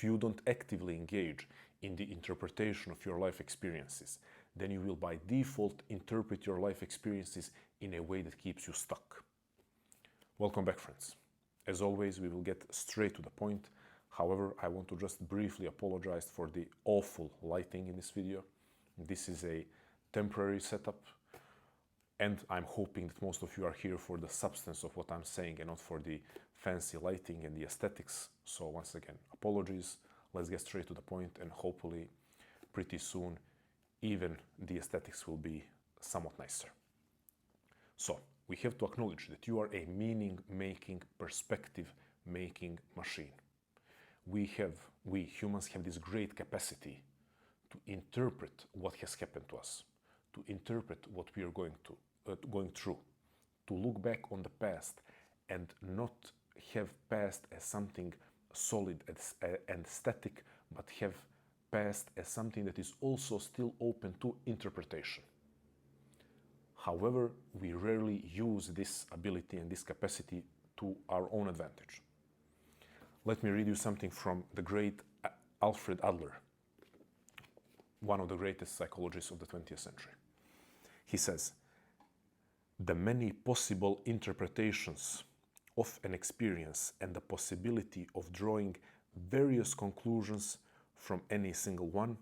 if you don't actively engage in the interpretation of your life experiences, then you will by default interpret your life experiences in a way that keeps you stuck. Welcome back, friends. As always, we will get straight to the point. However, I want to just briefly apologize for the awful lighting in this video. This is a temporary setup, and I'm hoping that most of you are here for the substance of what I'm saying and not for the fancy lighting and the aesthetics. So once again, apologies. Let's get straight to the point, and hopefully pretty soon even the aesthetics will be somewhat nicer. So we have to acknowledge that you are a meaning-making, perspective-making machine. We humans have this great capacity to interpret what has happened to us, to interpret what we are going through, to look back on the past and not have past as something solid and static, but have past as something that is also still open to interpretation. However, we rarely use this ability and this capacity to our own advantage. Let me read you something from the great Alfred Adler, one of the greatest psychologists of the 20th century. He says, "The many possible interpretations of an experience and the possibility of drawing various conclusions from any single one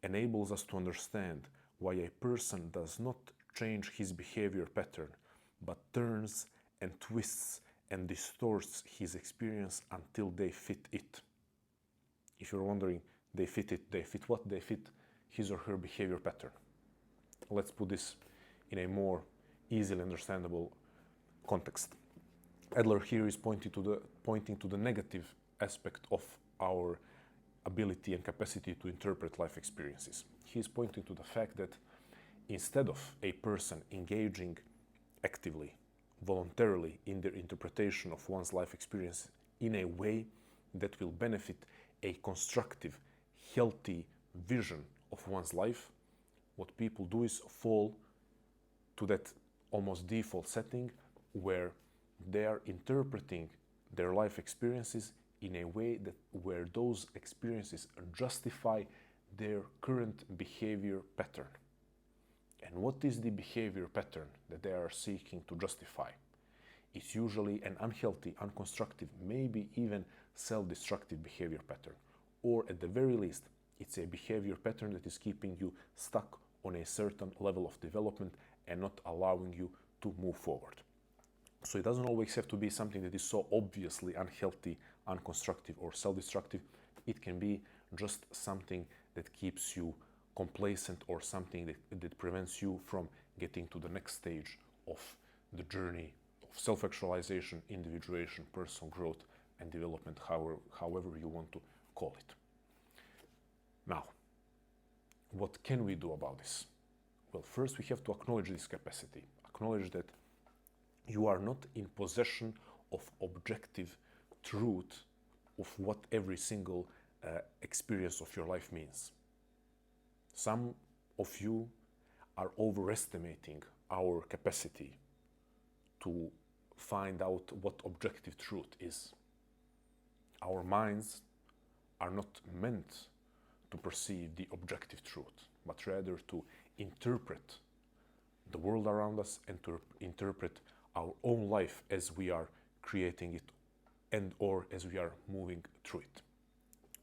enables us to understand why a person does not change his behavior pattern, but turns and twists and distorts his experience until they fit it." If you're wondering, they fit it, they fit what? They fit his or her behavior pattern. Let's put this in a more easily understandable context. Adler here is pointing to the negative aspect of our ability and capacity to interpret life experiences. He is pointing to the fact that instead of a person engaging actively, voluntarily in their interpretation of one's life experience in a way that will benefit a constructive, healthy vision of one's life, what people do is fall to that almost default setting where they are interpreting their life experiences in a way that where those experiences justify their current behavior pattern. And what is the behavior pattern that they are seeking to justify? It's usually an unhealthy, unconstructive, maybe even self-destructive behavior pattern. Or at the very least, it's a behavior pattern that is keeping you stuck on a certain level of development and not allowing you to move forward. So it doesn't always have to be something that is so obviously unhealthy, unconstructive, or self-destructive. It can be just something that keeps you complacent or something that prevents you from getting to the next stage of the journey of self-actualization, individuation, personal growth, and development, however you want to call it. Now, what can we do about this? Well, first we have to acknowledge this capacity. Acknowledge that you are not in possession of objective truth of what every single experience of your life means. Some of you are overestimating our capacity to find out what objective truth is. Our minds are not meant to perceive the objective truth, but rather to interpret the world around us and to interpret our own life as we are creating it and or as we are moving through it.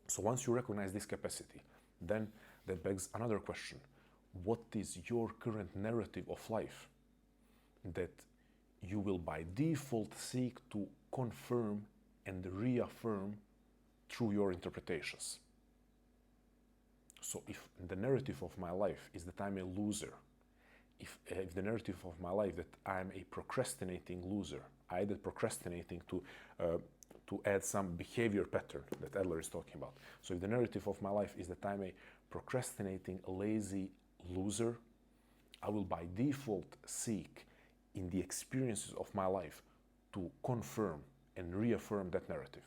So once you recognize this capacity, then that begs another question. What is your current narrative of life that you will by default seek to confirm and reaffirm through your interpretations? So if the narrative of my life is that I'm a loser, if the narrative of my life that I'm a procrastinating loser, either procrastinating to add some behavior pattern that Adler is talking about. So if the narrative of my life is that I'm a procrastinating, lazy loser, I will by default seek in the experiences of my life to confirm and reaffirm that narrative.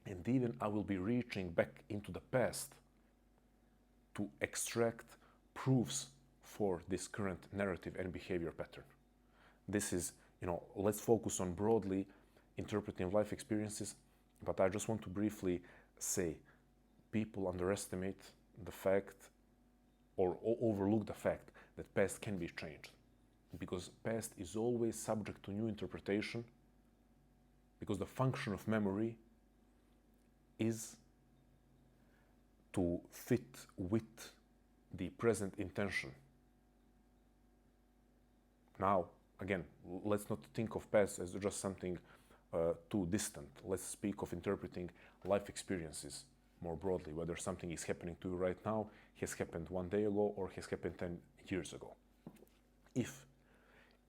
And even I will be reaching back into the past to extract proofs for this current narrative and behavior pattern. This is, let's focus on broadly interpreting life experiences, but I just want to briefly say people underestimate the fact or overlook the fact that past can be changed, because past is always subject to new interpretation, because the function of memory is to fit with the present intention. Now, again, let's not think of past as just something too distant. Let's speak of interpreting life experiences more broadly, whether something is happening to you right now, has happened 1 day ago, or has happened 10 years ago. If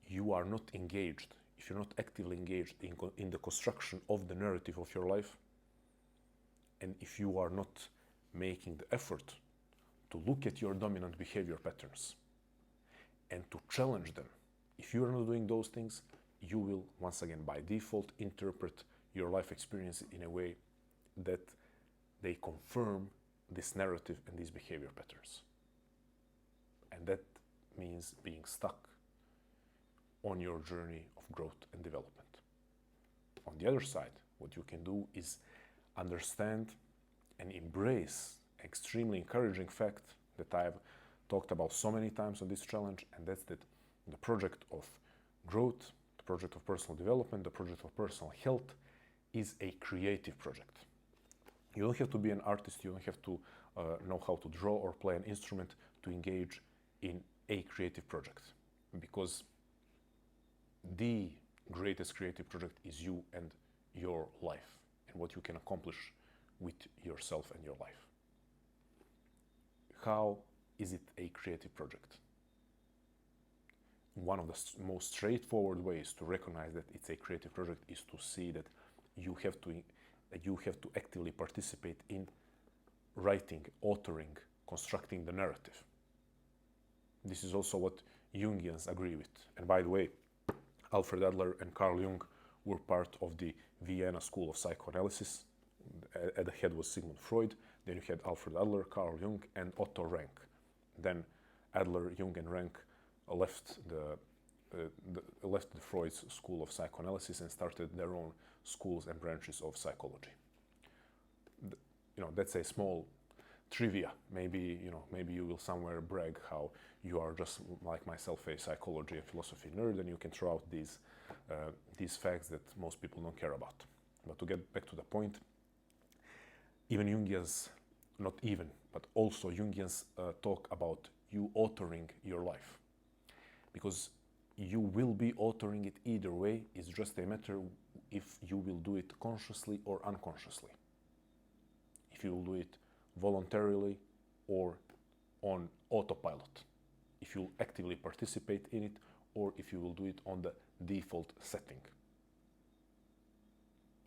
you are not engaged, if you're not actively engaged in the construction of the narrative of your life, and if you are not making the effort to look at your dominant behavior patterns and to challenge them, if you are not doing those things, you will, once again, by default, interpret your life experience in a way that they confirm this narrative and these behavior patterns. And that means being stuck on your journey of growth and development. On the other side, what you can do is understand and embrace extremely encouraging fact that I have talked about so many times on this challenge, and that's that the project of growth, the project of personal development, the project of personal health is a creative project. You don't have to be an artist, you don't have to know how to draw or play an instrument to engage in a creative project, because the greatest creative project is you and your life and what you can accomplish with yourself and your life. How is it a creative project? One of the most straightforward ways to recognize that it's a creative project is to see that you have to actively participate in writing, authoring, constructing the narrative. This is also what Jungians agree with. And by the way, Alfred Adler and Carl Jung were part of the Vienna School of Psychoanalysis. At the head was Sigmund Freud. Then you had Alfred Adler, Carl Jung, and Otto Rank. Then Adler, Jung, and Rank left the Freud's school of psychoanalysis and started their own schools and branches of psychology. That's a small trivia. Maybe you will somewhere brag how you are just like myself, a psychology and philosophy nerd, and you can throw out these facts that most people don't care about. But to get back to the point, even Jungians, not even, but also Jungians talk about you authoring your life, because you will be authoring it either way. It's just a matter if you will do it consciously or unconsciously, if you will do it voluntarily or on autopilot, if you will actively participate in it or if you will do it on the default setting.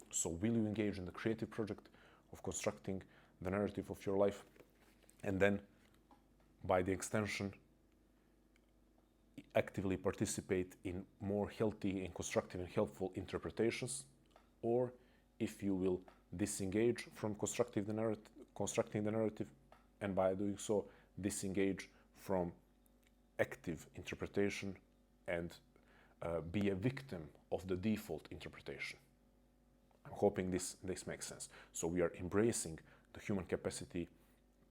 So will you engage in the creative project of constructing the narrative of your life, and then by the extension actively participate in more healthy and constructive and helpful interpretations, or if you will disengage from constructing the narrative, and by doing so disengage from active interpretation and be a victim of the default interpretation. I'm hoping this makes sense. So we are embracing the human capacity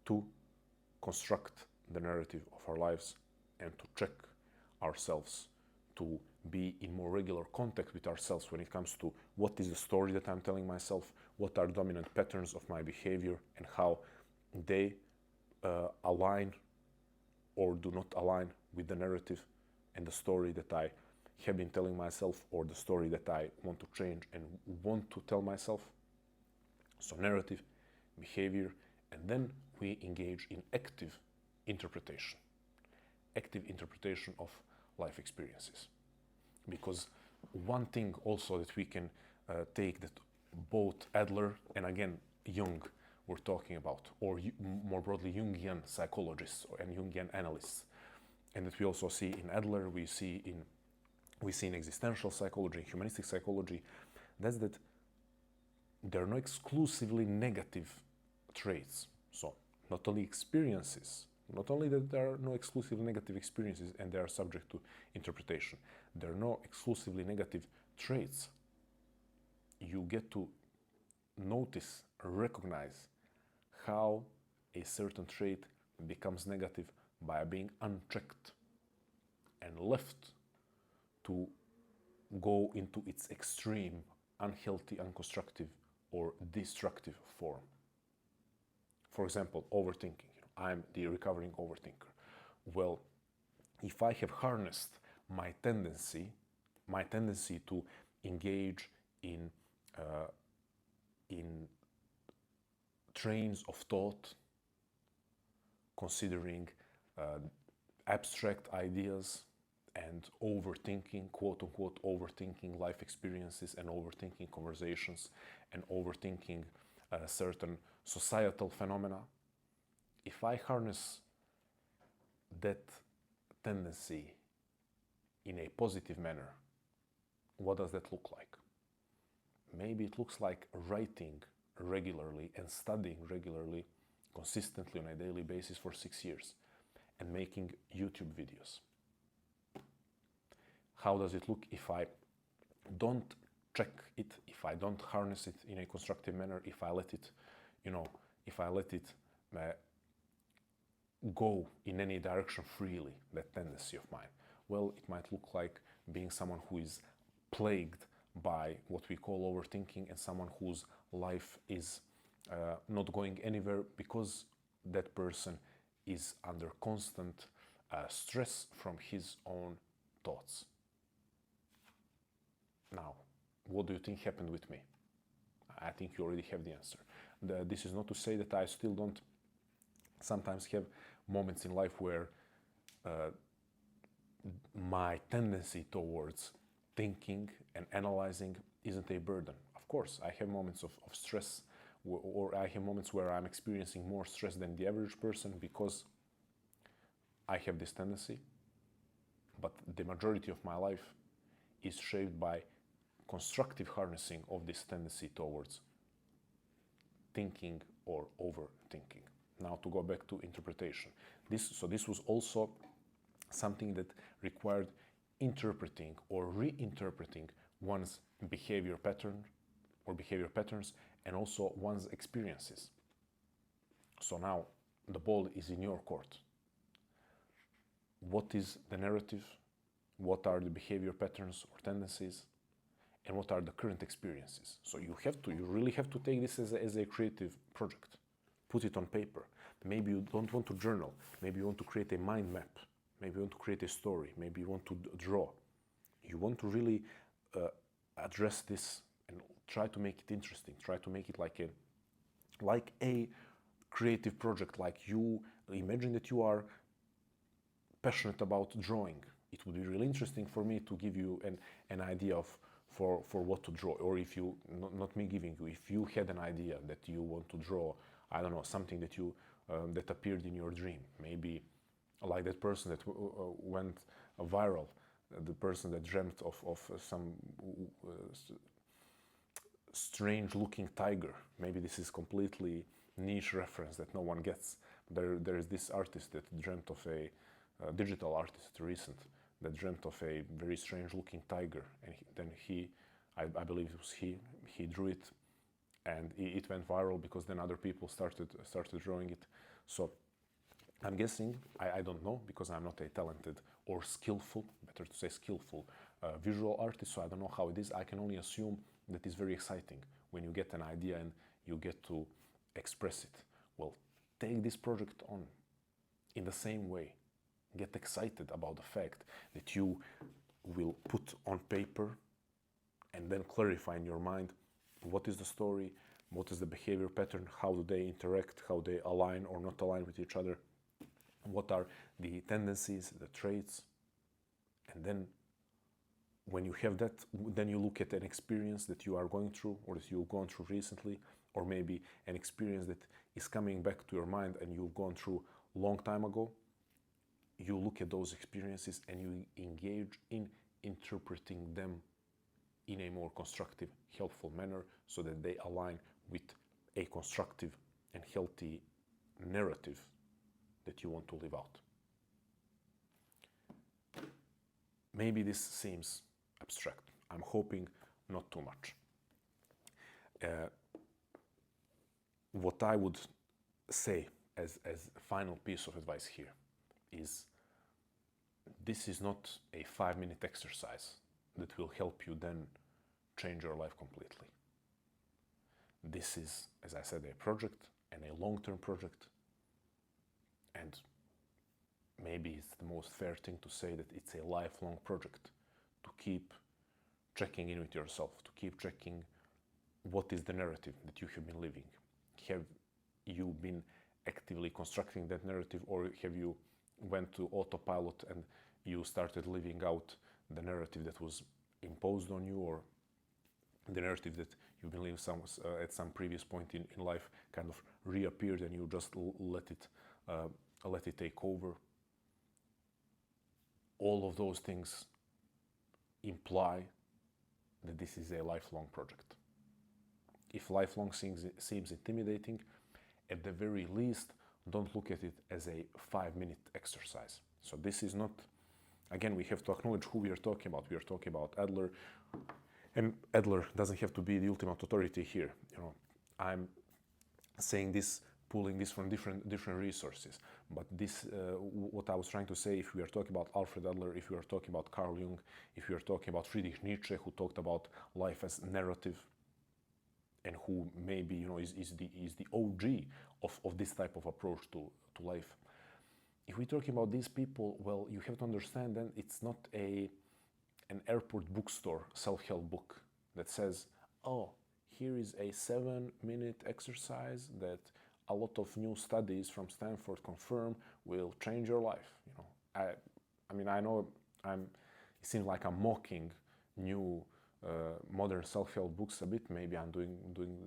to construct the narrative of our lives and to check ourselves, to be in more regular contact with ourselves when it comes to what is the story that I'm telling myself, what are dominant patterns of my behavior, and how they align or do not align with the narrative and the story that I have been telling myself, or the story that I want to change and want to tell myself. So narrative, behavior, and then we engage in active interpretation of life experiences. Because one thing also that we can take that both Adler and again Jung were talking about, or more broadly Jungian psychologists and Jungian analysts, and that we also see in Adler, we see in existential psychology and humanistic psychology, that's that there are no exclusively negative traits. So not only that there are no exclusively negative experiences and they are subject to interpretation, there are no exclusively negative traits. You get to notice, recognize how a certain trait becomes negative by being unchecked and left to go into its extreme, unhealthy, unconstructive, or destructive form. For example, overthinking. I'm the recovering overthinker. Well, if I have harnessed my tendency to engage in trains of thought, considering abstract ideas and overthinking, quote unquote, overthinking life experiences and overthinking conversations and overthinking certain societal phenomena. If I harness that tendency in a positive manner, what does that look like? Maybe it looks like writing regularly and studying regularly, consistently on a daily basis for 6 years and making YouTube videos. How does it look if I don't check it, if I don't harness it in a constructive manner, if I let it, go in any direction freely, that tendency of mine? Well, it might look like being someone who is plagued by what we call overthinking and someone whose life is not going anywhere because that person is under constant stress from his own thoughts. Now, what do you think happened with me? I think you already have the answer. This is not to say that I still don't sometimes have moments in life where my tendency towards thinking and analyzing isn't a burden. Of course, I have moments of stress, or I have moments where I'm experiencing more stress than the average person because I have this tendency. But the majority of my life is shaped by constructive harnessing of this tendency towards thinking or overthinking. Now to go back to interpretation. This was also something that required interpreting or reinterpreting one's behavior pattern or behavior patterns and also one's experiences. So now the ball is in your court. What is the narrative? What are the behavior patterns or tendencies? And what are the current experiences? So you really have to take this as a creative project. Put it on paper. Maybe you don't want to journal. Maybe you want to create a mind map. Maybe you want to create a story. Maybe you want to draw. You want to really address this and try to make it interesting. Try to make it like a creative project. Like you imagine that you are passionate about drawing. It would be really interesting for me to give you an idea of for what to draw, or if you, not me giving you, if you had an idea that you want to draw, I don't know, something that you that appeared in your dream, maybe like that person that went viral, the person that dreamt of some strange looking tiger. Maybe this is completely niche reference that no one gets. There is this artist that dreamt of a digital artist, recent, that dreamt of a very strange looking tiger, and then I believe it was he drew it, and it went viral because then other people started drawing it. So I'm guessing, I don't know, because I'm not a talented or skillful, better to say skillful, visual artist, so I don't know how it is. I can only assume that it's very exciting when you get an idea and you get to express it. Well, take this project on in the same way. Get excited about the fact that you will put on paper and then clarify in your mind what is the story, what is the behavior pattern, how do they interact, how they align or not align with each other, what are the tendencies, the traits. And then when you have that, then you look at an experience that you are going through or that you've gone through recently, or maybe an experience that is coming back to your mind and you've gone through a long time ago. You look at those experiences and you engage in interpreting them in a more constructive, helpful manner so that they align with a constructive and healthy narrative that you want to live out. Maybe this seems abstract. I'm hoping not too much. What I would say as a final piece of advice here is this is not a 5-minute exercise that will help you then change your life completely. This is, as I said, a project and a long-term project. And maybe it's the most fair thing to say that it's a lifelong project, to keep checking in with yourself, to keep checking what is the narrative that you have been living. Have you been actively constructing that narrative, or have you went to autopilot and you started living out the narrative that was imposed on you, or the narrative that you've been living at some previous point in life kind of reappeared and you just let it take over? All of those things imply that this is a lifelong project. If lifelong seems intimidating, at the very least, don't look at it as a 5-minute exercise. So this is not, again, we have to acknowledge who we are talking about. We are talking about Adler, and Adler doesn't have to be the ultimate authority here. I'm saying this, pulling this from different resources. But this, what I was trying to say, if we are talking about Alfred Adler, if we are talking about Carl Jung, if we are talking about Friedrich Nietzsche, who talked about life as narrative, and who maybe is the OG of this type of approach to life. If we're talking about these people, well, you have to understand then it's not an airport bookstore self-help book that says, oh, here is a 7-minute exercise that a lot of new studies from Stanford confirm will change your life. I know it seems like I'm mocking new modern self-help books a bit. Maybe I'm doing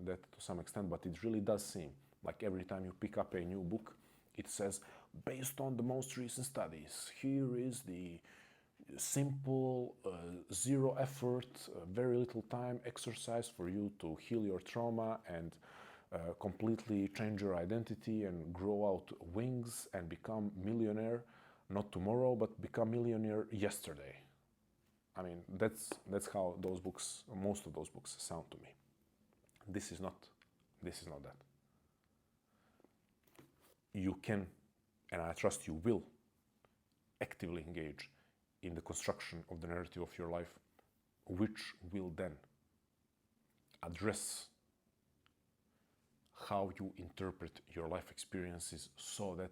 that to some extent, but it really does seem like every time you pick up a new book, it says, based on the most recent studies, here is the simple, zero effort, very little time exercise for you to heal your trauma and completely change your identity and grow out wings and become millionaire, not tomorrow, but become millionaire yesterday. That's how those books, most of those books, sound to me. This is not that. You can, and I trust you will, actively engage in the construction of the narrative of your life, which will then address how you interpret your life experiences, so that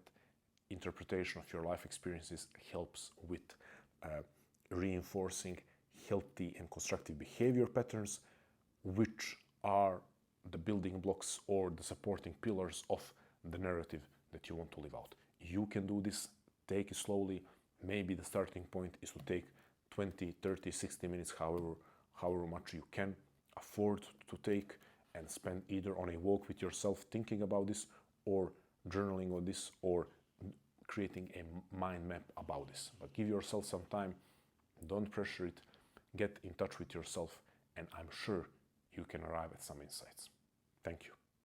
interpretation of your life experiences helps with reinforcing healthy and constructive behavior patterns, which are the building blocks or the supporting pillars of the narrative that you want to live out. You can do this. Take it slowly. Maybe the starting point is to take 20, 30, 60 minutes, however much you can afford to take, and spend either on a walk with yourself thinking about this, or journaling on this, or creating a mind map about this. But give yourself some time. Don't pressure it. Get in touch with yourself, and I'm sure you can arrive at some insights. Thank you.